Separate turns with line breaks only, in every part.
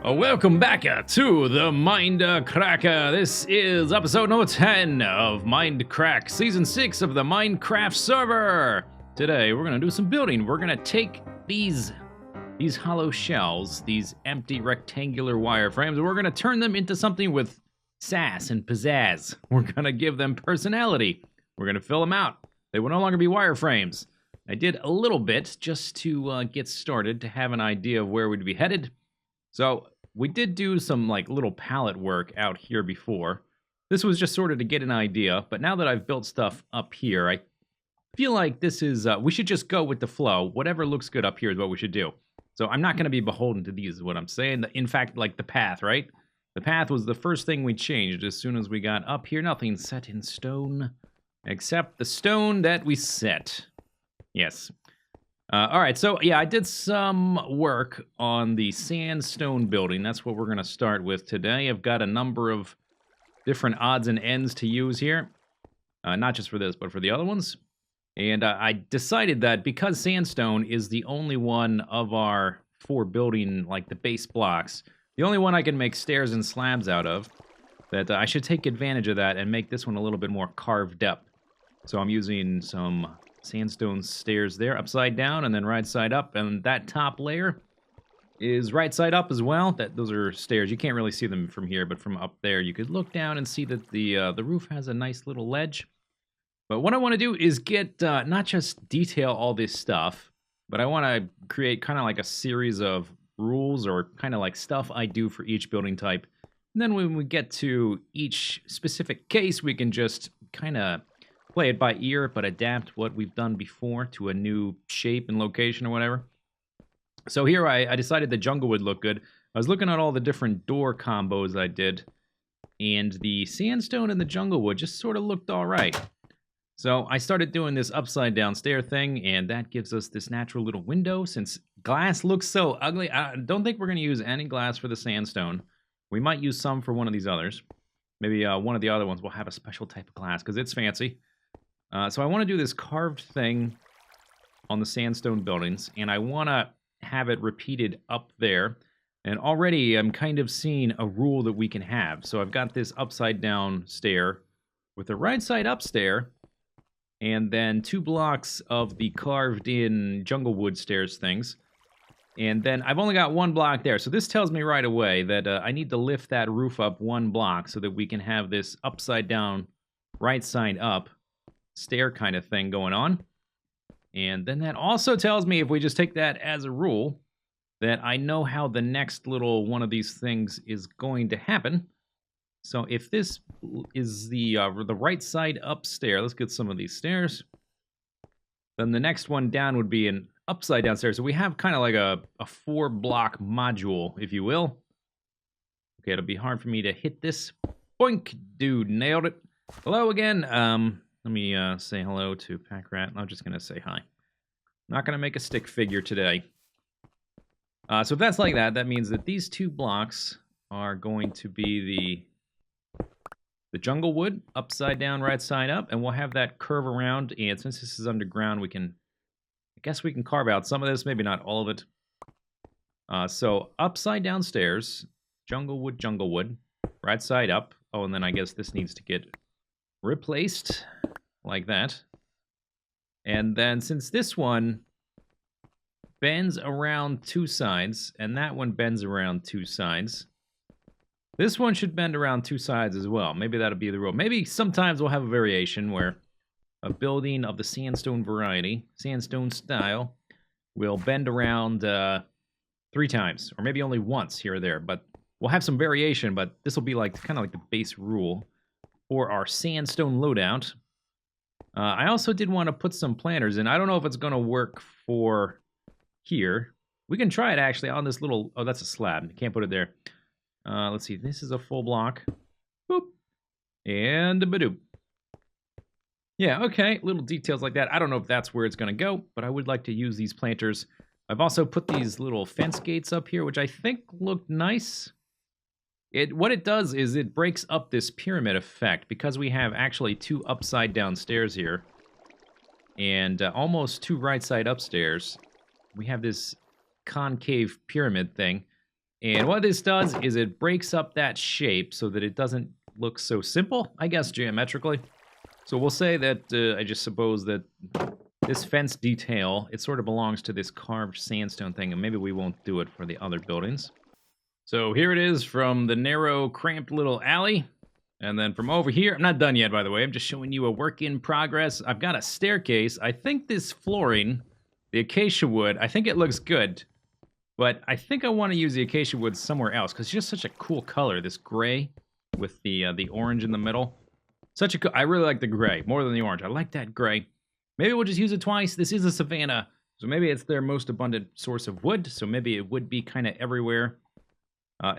Welcome back to the Mindcrack. This is episode number 10 of Mindcrack, season 6 of the Minecraft server. Today we're gonna do some building. We're gonna take these hollow shells, these empty rectangular wireframes, and we're gonna turn them into something with sass and pizzazz. We're gonna give them personality. We're gonna fill them out. They will no longer be wireframes. I did a little bit just to get started, to have an idea of where we'd be headed. So we did do some like little palette work out here before. This was just sort of to get an idea, but now that I've built stuff up here, I feel like this is, we should just go with the flow. Whatever looks good up here is what we should do. So I'm not going to be beholden to these, is what I'm saying. In fact, like the path, right? The path was the first thing we changed as soon as we got up here. Nothing set in stone, except the stone that we set. Yes. All right, so yeah, I did some work on the sandstone building. That's what we're going to start with today. I've got a number of different odds and ends to use here. Not just for this, but for the other ones. And I decided that because sandstone is the only one of our 4 building, like the base blocks, the only one I can make stairs and slabs out of, that I should take advantage of that and make this one a little bit more carved up. So I'm using some sandstone stairs there, upside down and then right side up, and that top layer is right side up as well. Those are stairs. You can't really see them from here, but from up there you could look down and see that the roof has a nice little ledge. But what I want to do is get not just detail all this stuff, but I want to create kind of like a series of rules or kind of like stuff I do for each building type. And then when we get to each specific case, we can just kind of play it by ear, but adapt what we've done before to a new shape and location or whatever. So here I decided the jungle would look good. I was looking at all the different door combos I did, and the sandstone and the jungle wood just sort of looked all right. So I started doing this upside down stair thing, and that gives us this natural little window. Since glass looks so ugly, I don't think we're going to use any glass for the sandstone. We might use some for one of these others. Maybe one of the other ones will have a special type of glass, because it's fancy. So I want to do this carved thing on the sandstone buildings, and I want to have it repeated up there. And already I'm kind of seeing a rule that we can have. So I've got this upside down stair with the right side up stair, and then 2 blocks of the carved in jungle wood stairs things. And then I've only got 1 block there. So this tells me right away that I need to lift that roof up 1 block so that we can have this upside down, right side up stair kind of thing going on. And then that also tells me, if we just take that as a rule, that I know how the next little one of these things is going to happen. So if this is the right side up stair, let's get some of these stairs, then the next one down would be an upside down stair. So we have kind of like a 4 block module, if you will. Okay, it'll be hard for me to hit this. Boink, dude, nailed it. Hello again. Let me say hello to Packrat. I'm just going to say hi. I'm not going to make a stick figure today. So if that's like that, that means that these 2 blocks are going to be the jungle wood, upside down, right side up, and we'll have that curve around. And since this is underground, I guess we can carve out some of this, maybe not all of it. So upside down stairs, jungle wood, right side up. Oh, and then I guess this needs to get replaced like that. And then since this one bends around 2 sides and that one bends around 2 sides, this one should bend around 2 sides as well. Maybe that'll be the rule. Maybe sometimes we'll have a variation where a building of the sandstone variety, sandstone style, will bend around 3 times, or maybe only once here or there. But we'll have some variation, but this will be like kind of like the base rule for our sandstone loadout. I also did want to put some planters in. I don't know if it's going to work for here. We can try it actually on this little... Oh, that's a slab. You can't put it there. Let's see. This is a full block. Boop. And a badoop. Yeah, okay. Little details like that. I don't know if that's where it's going to go, but I would like to use these planters. I've also put these little fence gates up here, which I think look nice. What it does is it breaks up this pyramid effect, because we have actually 2 upside down stairs here and almost 2 right side upstairs. We have this concave pyramid thing. And what this does is it breaks up that shape so that it doesn't look so simple, I guess, geometrically. So we'll say that I just suppose that this fence detail, it sort of belongs to this carved sandstone thing, and maybe we won't do it for the other buildings. So here it is from the narrow, cramped little alley. And then from over here, I'm not done yet, by the way. I'm just showing you a work in progress. I've got a staircase. I think this flooring, the acacia wood, I think it looks good. But I think I want to use the acacia wood somewhere else, because it's just such a cool color, this gray with the orange in the middle. I really like the gray, more than the orange. I like that gray. Maybe we'll just use it twice. This is a savanna, so maybe it's their most abundant source of wood, so maybe it would be kind of everywhere.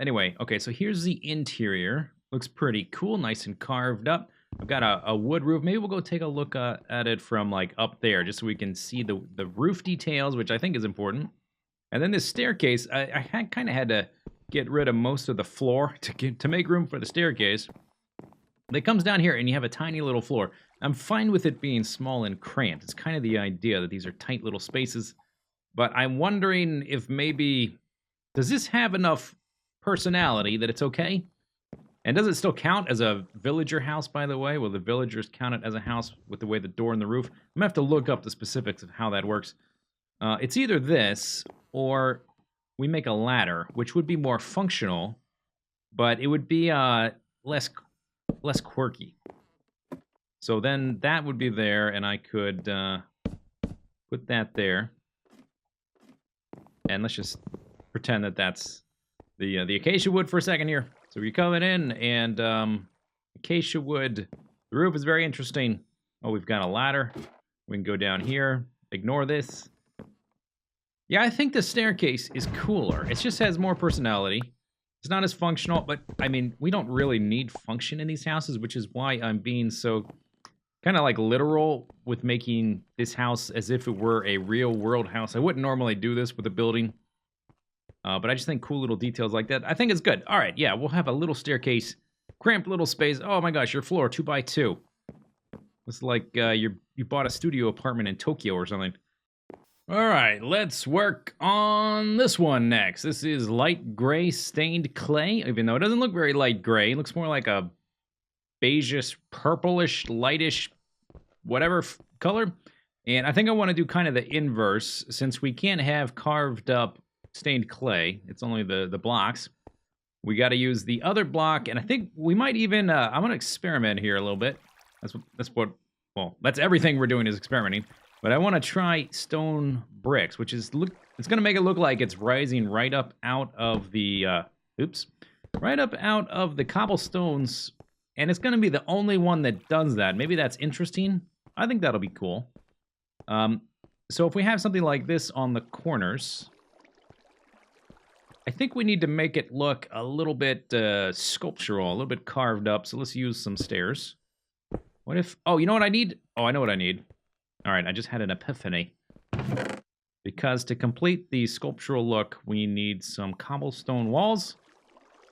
Anyway, okay, so here's the interior. Looks pretty cool, nice and carved up. I've got a wood roof. Maybe we'll go take a look at it from, like, up there, just so we can see the roof details, which I think is important. And then this staircase, I kind of had to get rid of most of the floor to make room for the staircase. It comes down here, and you have a tiny little floor. I'm fine with it being small and cramped. It's kind of the idea that these are tight little spaces. But I'm wondering if maybe... Does this have enough personality that it's okay? And does it still count as a villager house, by the way? Will the villagers count it as a house with the way the door and the roof? I'm going to have to look up the specifics of how that works. It's either this, or we make a ladder, which would be more functional, but it would be less quirky. So then that would be there, and I could put that there. And let's just pretend that that's the acacia wood for a second here. So you're coming in, and acacia wood. The roof is very interesting. Oh, we've got a ladder. We can go down here. Ignore this. Yeah, I think the staircase is cooler. It just has more personality. It's not as functional, but, I mean, we don't really need function in these houses, which is why I'm being so kind of, like, literal with making this house as if it were a real-world house. I wouldn't normally do this with a building. But I just think cool little details like that, I think it's good. All right, yeah, we'll have a little staircase, cramped little space. Oh my gosh, your floor, 2x2. It's like you bought a studio apartment in Tokyo or something. All right, let's work on this one next. This is light gray stained clay, even though it doesn't look very light gray. It looks more like a beigeish, purplish, lightish, whatever color. And I think I want to do kind of the inverse, since we can't have carved up stained clay. It's only the blocks. We got to use the other block, and I think we might even I'm going to experiment here a little bit. That's everything we're doing is experimenting. But I want to try stone bricks, which is it's going to make it look like it's rising right up out of the right up out of the cobblestones, and it's going to be the only one that does that. Maybe that's interesting. I think that'll be cool. So if we have something like this on the corners, I think we need to make it look a little bit sculptural, a little bit carved up. So let's use some stairs. What if... Oh, you know what I need? Oh, I know what I need. All right, I just had an epiphany. Because to complete the sculptural look, we need some cobblestone walls.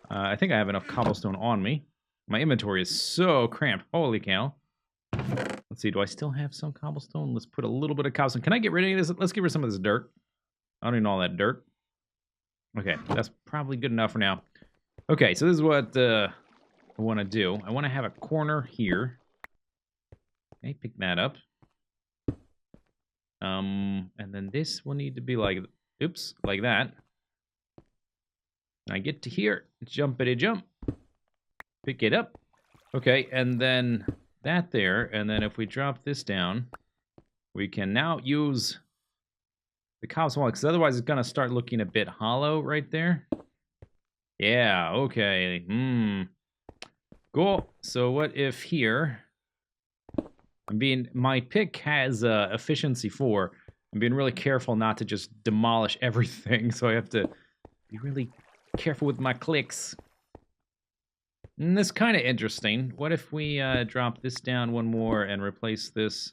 I think I have enough cobblestone on me. My inventory is so cramped. Holy cow. Let's see, do I still have some cobblestone? Let's put a little bit of cobblestone. Can I get rid of this? Let's get rid of some of this dirt. I don't need all that dirt. Okay, that's probably good enough for now. Okay, so this is what I want to do. I want to have a corner here. Okay, pick that up. And then this will need to be like, like that. And I get to here, jumpity jump. Pick it up. Okay, and then that there, and then if we drop this down, we can now use the cobblestone wall, because otherwise it's going to start looking a bit hollow right there. Yeah, okay. Cool. So what if here... my pick has efficiency 4. I'm being really careful not to just demolish everything, so I have to be really careful with my clicks. And this is kind of interesting. What if we drop this down one more and replace this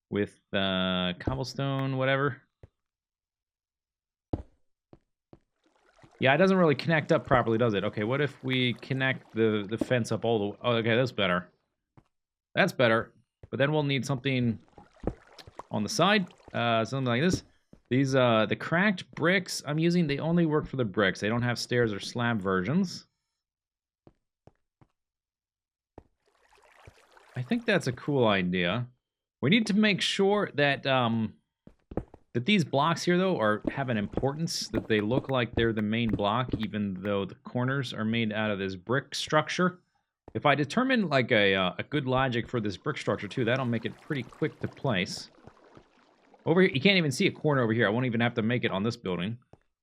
with cobblestone, whatever? Yeah, it doesn't really connect up properly, does it? Okay, what if we connect the fence up all the way? Oh, okay, that's better. That's better. But then we'll need something on the side. Something like this. These, the cracked bricks I'm using, they only work for the bricks. They don't have stairs or slab versions. I think that's a cool idea. We need to make sure that, that these blocks here, though, have an importance, that they look like they're the main block, even though the corners are made out of this brick structure. If I determine, like, a good logic for this brick structure, too, that'll make it pretty quick to place. Over here, you can't even see a corner over here. I won't even have to make it on this building.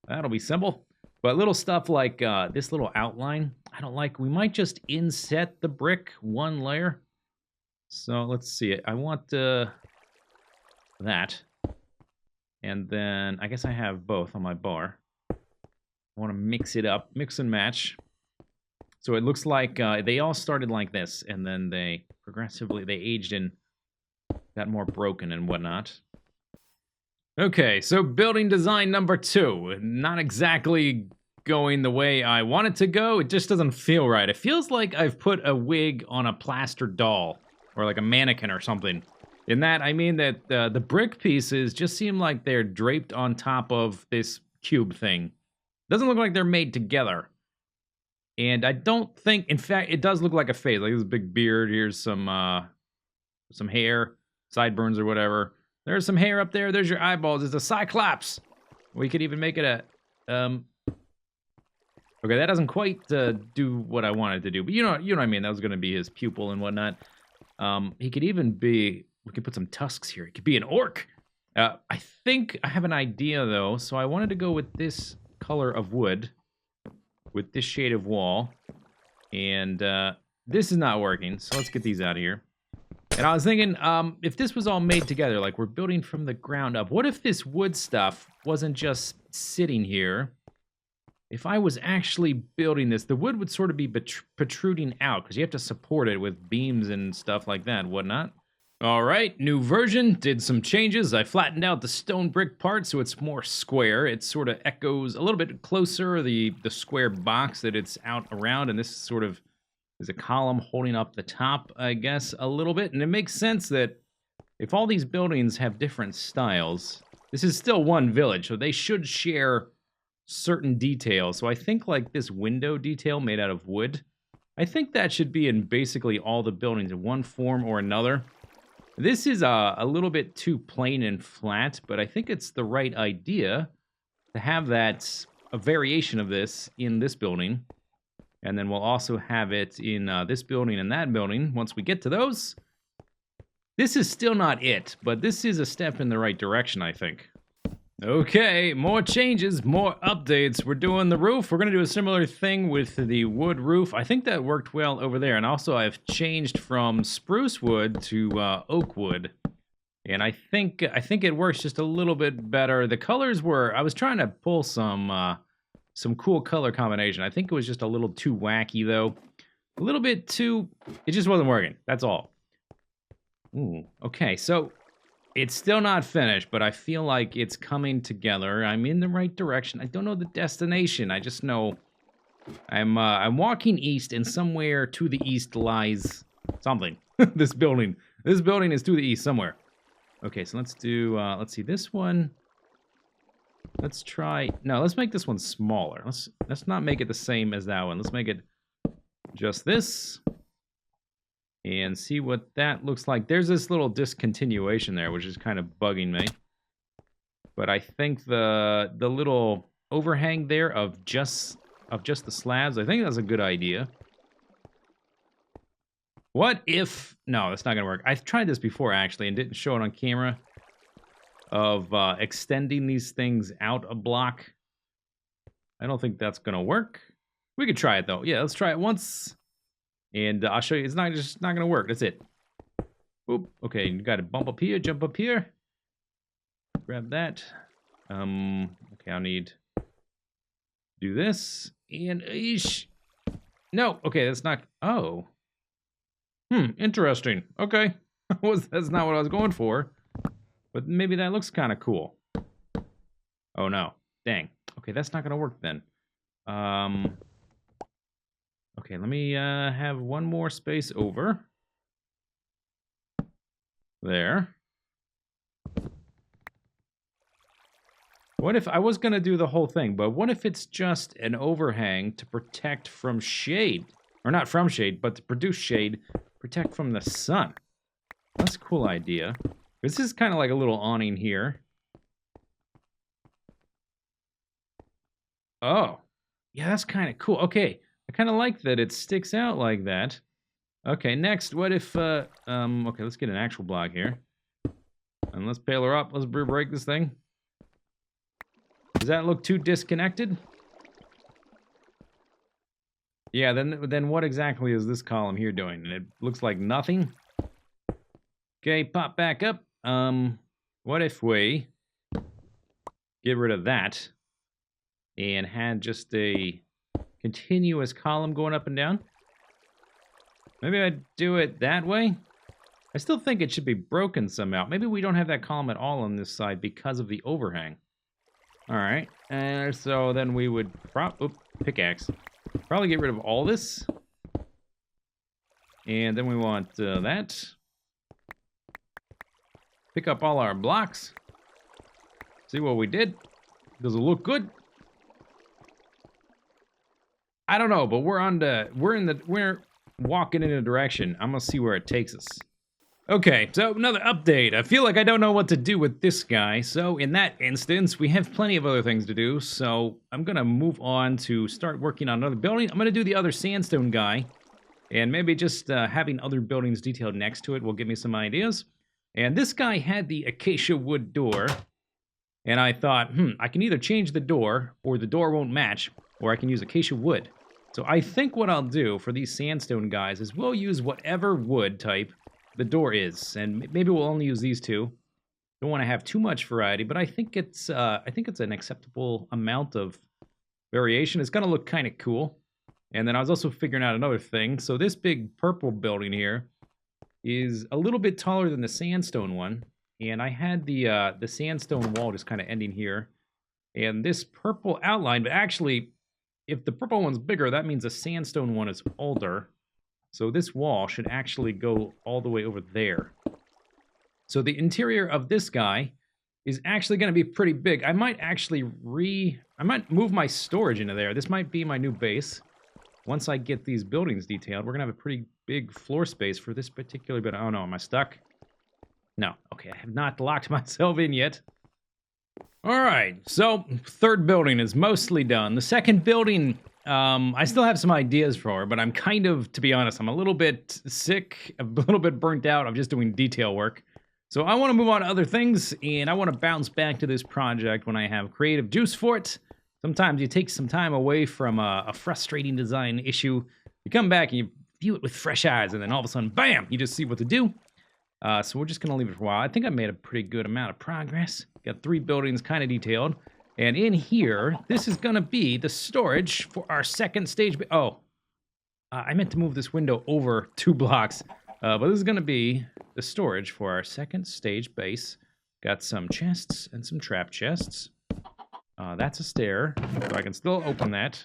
That'll be simple. But little stuff like this little outline, I don't like. We might just inset the brick one layer. So let's see it. I want that. And then I guess I have both on my bar. I want to mix it up, mix and match. So it looks like they all started like this, and then they aged and got more broken and whatnot. Okay, so building design number 2. Not exactly going the way I want it to go. It just doesn't feel right. It feels like I've put a wig on a plaster doll, or like a mannequin or something. In that, I mean that the brick pieces just seem like they're draped on top of this cube thing. Doesn't look like they're made together. And I don't think, in fact, it does look like a face. Like this big beard, here's some hair, sideburns or whatever. There's some hair up there, there's your eyeballs, it's a cyclops! We could even make it a, okay, that doesn't quite do what I wanted to do, but you know what I mean, that was gonna be his pupil and whatnot. He could even be, we could put some tusks here, he could be an orc! I think I have an idea though, so I wanted to go with this color of wood, with this shade of wall, and this is not working, so let's get these out of here. And I was thinking, if this was all made together, like we're building from the ground up, what if this wood stuff wasn't just sitting here? If I was actually building this, the wood would sort of be protruding out, because you have to support it with beams and stuff like that, whatnot. All right, new version, did some changes. I flattened out the stone brick part so it's more square. It sort of echoes a little bit closer, the square box that it's out around, and this sort of is a column holding up the top, I guess, a little bit. And it makes sense that if all these buildings have different styles, this is still one village, so they should share certain details. So I think like this window detail made out of wood, I think that should be in basically all the buildings in one form or another. This is a little bit too plain and flat, but I think it's the right idea to have that, a variation of this in this building. And then we'll also have it in this building and that building once we get to those. This is still not it, but this is a step in the right direction, I think. Okay, more changes, more updates. We're doing the roof. We're going to do a similar thing with the wood roof. I think that worked well over there. And also I've changed from spruce wood to oak wood. And I think it works just a little bit better. The colors were, I was trying to pull some cool color combination. I think it was just a little too wacky, though. A little bit too, it just wasn't working. That's all. Ooh, okay, so it's still not finished, but I feel like it's coming together. I'm in the right direction. I don't know the destination. I just know I'm walking east, and somewhere to the east lies something. This building. This building is to the east somewhere. Okay, so let's do, let's see, this one. Let's try, no, let's make this one smaller. Let's not make it the same as that one. Let's make it just this. And see what that looks like. There's this little discontinuation there, which is kind of bugging me. But I think the little overhang there of just the slabs, I think that's a good idea. What if, no, that's not gonna work. I've tried this before actually and didn't show it on camera. Of extending these things out a block. I don't think that's gonna work. We could try it though. Yeah, let's try it once. And I'll show you, it's just not gonna work. That's it. Oop. Okay, you gotta bump up here, jump up here. Grab that. Okay, I'll need to do this. And eesh. No, okay, that's not, oh. Interesting. Okay. That's not what I was going for. But maybe that looks kind of cool. Oh no. Dang. Okay, that's not gonna work then. Okay, let me have one more space over. There. What if I was gonna do the whole thing, but what if it's just an overhang to protect from shade? Or not from shade, but to produce shade, protect from the sun. That's a cool idea. This is kind of like a little awning here. Oh, yeah, that's kind of cool. Okay, I kind of like that it sticks out like that. Okay, next, what if, okay, let's get an actual block here. And let's pale her up. Let's break this thing. Does that look too disconnected? Yeah, then what exactly is this column here doing? It looks like nothing. Okay, pop back up. What if we get rid of that and had just a continuous column going up and down? Maybe I'd do it that way. I still think it should be broken somehow. Maybe we don't have that column at all on this side because of the overhang. All right, so then we would pickaxe. Probably get rid of all this. And then we want that. Pick up all our blocks. See what we did. Does it look good? I don't know, but we're walking in a direction. I'm gonna see where it takes us. Okay, so another update. I feel like I don't know what to do with this guy, so in that instance, we have plenty of other things to do, so I'm gonna move on to start working on another building. I'm gonna do the other sandstone guy, and maybe just having other buildings detailed next to it will give me some ideas. And this guy had the acacia wood door, and I thought, I can either change the door, or the door won't match, or I can use acacia wood. So I think what I'll do for these sandstone guys is we'll use whatever wood type the door is, and maybe we'll only use these two. Don't want to have too much variety, but I think it's an acceptable amount of variation. It's gonna look kind of cool. And then I was also figuring out another thing. So this big purple building here is a little bit taller than the sandstone one, and I had the sandstone wall just kind of ending here, and this purple outline. But actually, if the purple one's bigger, that means the sandstone one is older. So this wall should actually go all the way over there. So the interior of this guy is actually going to be pretty big. I might move my storage into there. This might be my new base. Once I get these buildings detailed, we're going to have a pretty big floor space for this particular bit. Oh no, am I stuck? No. Okay, I have not locked myself in yet. All right, so third building is mostly done. The second building, I still have some ideas for, but I'm kind of, to be honest, I'm a little bit sick, a little bit burnt out of just doing detail work. So I want to move on to other things, and I want to bounce back to this project when I have creative juice for it. Sometimes you take some time away from a frustrating design issue, you come back and you view it with fresh eyes, and then all of a sudden, bam, you just see what to do. So we're just going to leave it for a while. I think I made a pretty good amount of progress. Got 3 buildings kind of detailed. And in here, this is going to be the storage for our second stage. I meant to move this window over 2 blocks. But this is going to be the storage for our second stage base. Got some chests and some trap chests. That's a stair, so I can still open that.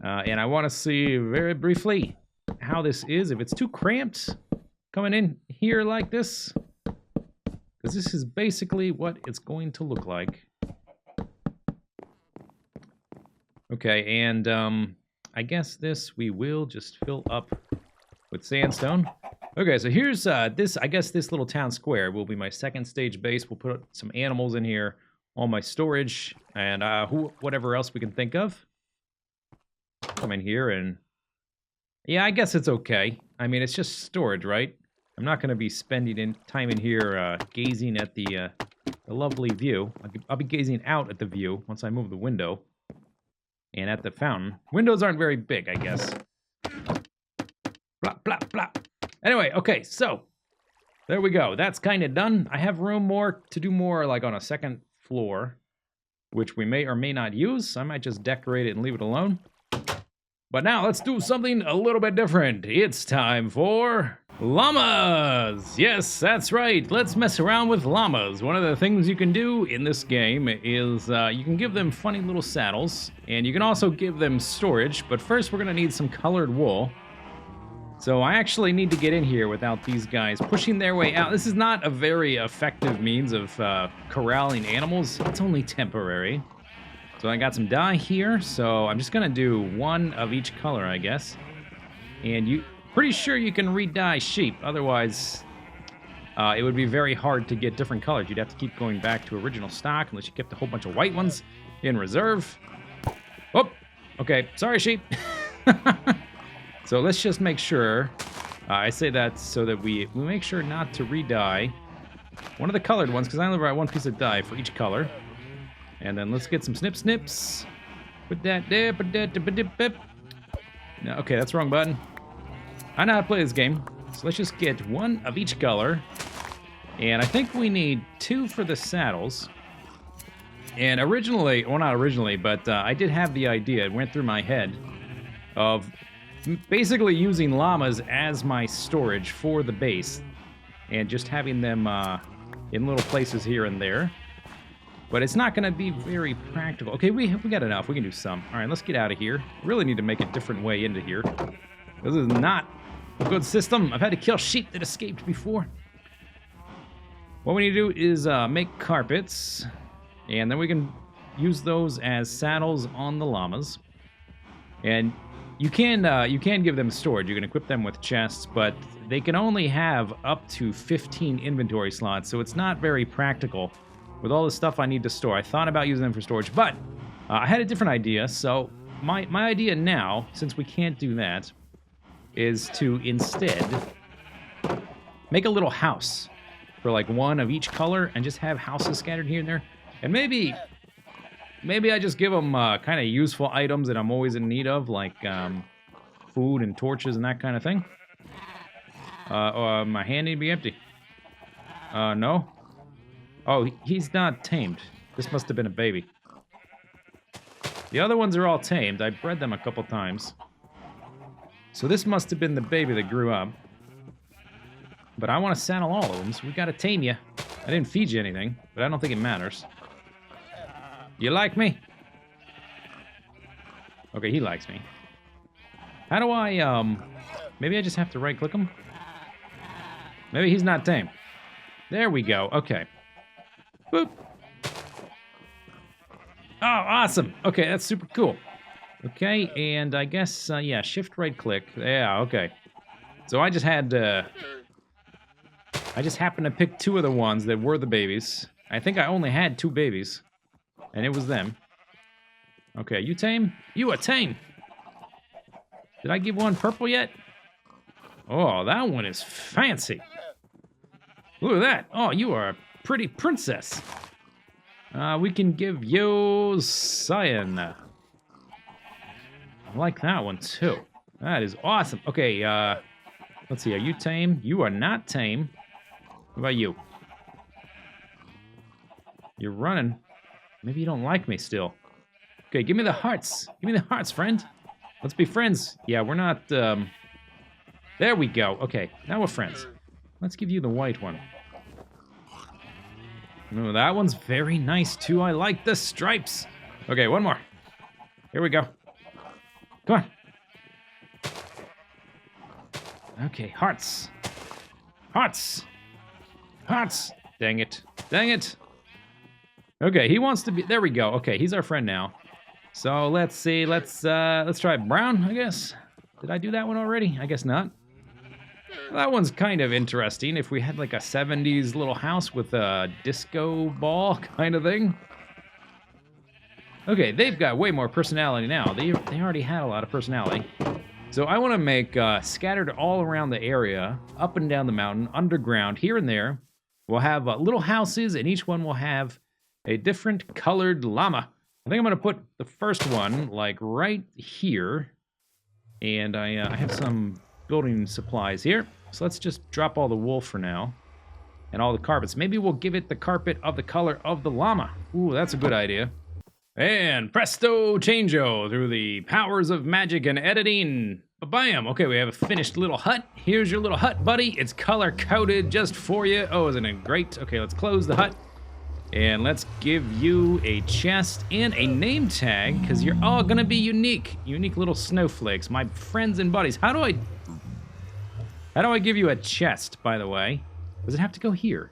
And I want to see very briefly how this is. If it's too cramped coming in here like this, because this is basically what it's going to look like. Okay, and I guess this we will just fill up with sandstone. Okay, so here's this. I guess this little town square will be my second stage base. We'll put some animals in here, all my storage, and whatever else we can think of. Come in here and yeah, I guess it's okay. I mean, it's just storage, right? I'm not going to be spending time in here gazing at the lovely view. I'll be gazing out at the view once I move the window. And at the fountain. Windows aren't very big, I guess. Blah, blah, blah. Anyway, okay, so there we go. That's kind of done. I have room to do more like on a second floor, which we may or may not use. I might just decorate it and leave it alone. But now let's do something a little bit different. It's time for llamas. Yes, that's right. Let's mess around with llamas. One of the things you can do in this game is you can give them funny little saddles, and you can also give them storage. But first, we're going to need some colored wool. So I actually need to get in here without these guys pushing their way out. This is not a very effective means of corralling animals. It's only temporary. So I got some dye here, so I'm just gonna do one of each color, I guess. And pretty sure you can re-dye sheep, otherwise it would be very hard to get different colors. You'd have to keep going back to original stock unless you kept a whole bunch of white ones in reserve. Oh, okay, sorry sheep. So let's just make sure, I say that so that we make sure not to re-dye one of the colored ones, because I only write one piece of dye for each color. And then let's get some snips. Put that there, put that. No, okay, that's the wrong button. I know how to play this game. So let's just get one of each color. And I think we need 2 for the saddles. And originally, well, not originally, but I did have the idea, it went through my head, of basically using llamas as my storage for the base. And just having them in little places here and there. But it's not going to be very practical. Okay, we got enough. We can do some. All right, let's get out of here. Really need to make a different way into here. This is not a good system. I've had to kill sheep that escaped before. What we need to do is make carpets. And then we can use those as saddles on the llamas. And you can give them storage. You can equip them with chests, but they can only have up to 15 inventory slots, so it's not very practical with all the stuff I need to store. I thought about using them for storage, but I had a different idea. So my idea now, since we can't do that, is to instead make a little house for like one of each color and just have houses scattered here and there. And maybe I just give them kind of useful items that I'm always in need of, like food and torches and that kind of thing. My hand need to be empty. No? Oh, he's not tamed. This must have been a baby. The other ones are all tamed. I bred them a couple times. So this must have been the baby that grew up. But I want to saddle all of them, so we gotta tame you. I didn't feed you anything, but I don't think it matters. You like me? Okay, he likes me. How do I, maybe I just have to right-click him? Maybe he's not tame. There we go, okay. Boop. Oh, awesome. Okay, that's super cool. Okay, and I guess, yeah, shift right-click. Yeah, okay. So I just had, I just happened to pick 2 of the ones that were the babies. I think I only had 2 babies. And it was them. Okay, you tame? You are tame! Did I give one purple yet? Oh, that one is fancy. Look at that. Oh, you are a pretty princess. We can give you cyan. I like that one, too. That is awesome. Okay, let's see. Are you tame? You are not tame. What about you? You're running. Maybe you don't like me still. Okay, give me the hearts. Give me the hearts, friend. Let's be friends. Yeah, we're not, There we go. Okay, now we're friends. Let's give you the white one. Oh, that one's very nice, too. I like the stripes. Okay, one more. Here we go. Come on. Okay, hearts. Hearts. Hearts. Dang it. Dang it. Okay, he wants to be... There we go. Okay, he's our friend now. So, let's see. Let's try brown, I guess. Did I do that one already? I guess not. Well, that one's kind of interesting. If we had like a 70s little house with a disco ball kind of thing. Okay, they've got way more personality now. They already had a lot of personality. So I want to make scattered all around the area, up and down the mountain, underground, here and there. We'll have little houses, and each one will have a different colored llama. I think I'm going to put the first one, like, right here. And I have some building supplies here. So let's just drop all the wool for now. And all the carpets. Maybe we'll give it the carpet of the color of the llama. Ooh, that's a good idea. And presto changeo through the powers of magic and editing. Bam! Okay, we have a finished little hut. Here's your little hut, buddy. It's color-coded just for you. Oh, isn't it great? Okay, let's close the hut. And let's give you a chest and a name tag, because you're all gonna be unique. Unique little snowflakes, my friends and buddies. How do I How do I give you a chest, by the way? Does it have to go here?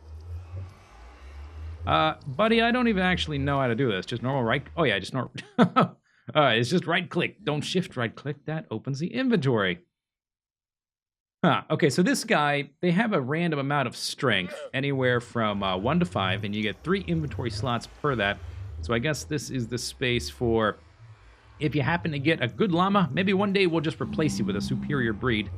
Buddy, I don't even actually know how to do this. Just normal right... Oh, yeah, just normal... it's just right-click. Don't shift right-click. That opens the inventory. Huh, okay, so this guy, they have a random amount of strength, anywhere from 1 to 5, and you get 3 inventory slots per that. So I guess this is the space for... If you happen to get a good llama, maybe one day we'll just replace you with a superior breed.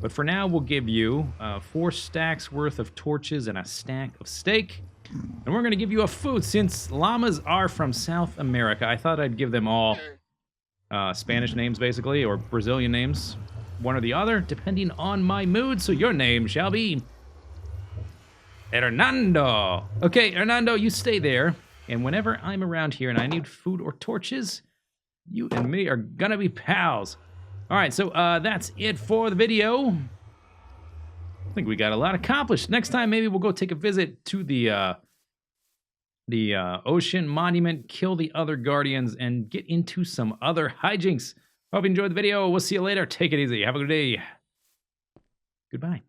But for now, we'll give you 4 stacks worth of torches and a stack of steak. And we're going to give you a food. Since llamas are from South America, I thought I'd give them all Spanish names, basically, or Brazilian names. One or the other, depending on my mood. So your name shall be... Hernando. Okay, Hernando, you stay there. And whenever I'm around here and I need food or torches, you and me are gonna be pals. All right, so that's it for the video. I think we got a lot accomplished. Next time, maybe we'll go take a visit to the ocean monument, kill the other guardians, and get into some other hijinks. Hope you enjoyed the video. We'll see you later. Take it easy. Have a good day. Goodbye.